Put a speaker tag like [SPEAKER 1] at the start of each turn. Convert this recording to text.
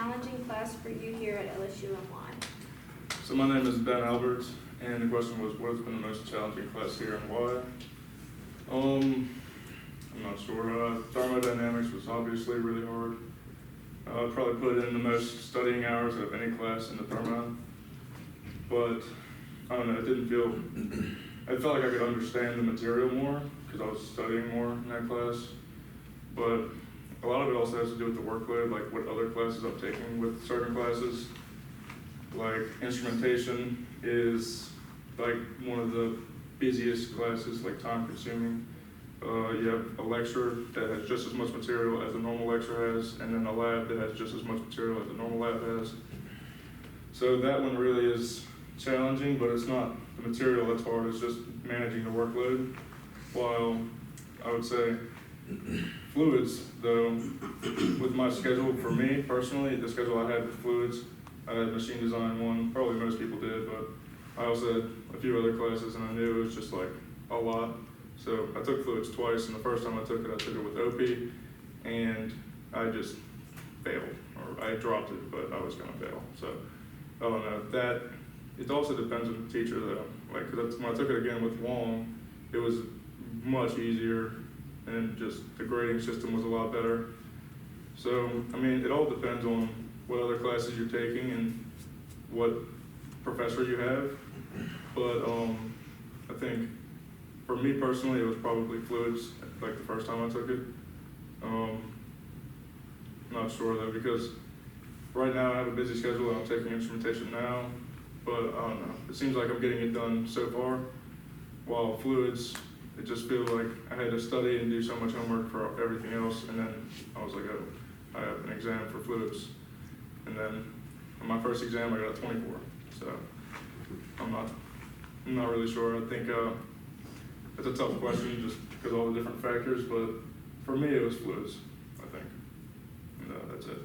[SPEAKER 1] challenging class for you here at LSU and why?
[SPEAKER 2] So my name is Ben Alberts, and the question was, what has been the most challenging class here and why? I'm not sure. Thermodynamics was obviously really hard. I probably put in the most studying hours of any class in the thermo, but I don't know, it didn't feel, I felt like I could understand the material more because I was studying more in that class, but a lot of it also has to do with the workload, like what other classes I'm taking with certain classes. Like instrumentation is like one of the busiest classes, like time consuming. You have a lecture that has just as much material as a normal lecture has, and then a lab that has just as much material as a normal lab has. So that one really is challenging, but it's not the material that's hard, it's just managing the workload. While I would say fluids, though, with my schedule, for me personally, the schedule I had with fluids, I had machine design one, probably most people did, but I also had a few other classes and I knew it was just like a lot. So I took fluids twice, and the first time I took it with OP, and I just failed, or I dropped it, but I was gonna fail. So I don't know, that, it also depends on the teacher though. Like, 'cause when I took it again with Wong, it was much easier, and just the grading system was a lot better. So, I mean, it all depends on what other classes you're taking and what professor you have. But I think for me personally, it was probably fluids, like the first time I took it. Not sure though, because right now I have a busy schedule and I'm taking instrumentation now, but I don't know. It seems like I'm getting it done so far, while fluids, it just feels like I had to study and do so much homework for everything else, and then I was like, oh, I have an exam for fluids. And then on my first exam, I got a 24. So I'm not really sure. I think it's a tough question just because of all the different factors, but for me, it was fluids, I think. And that's it.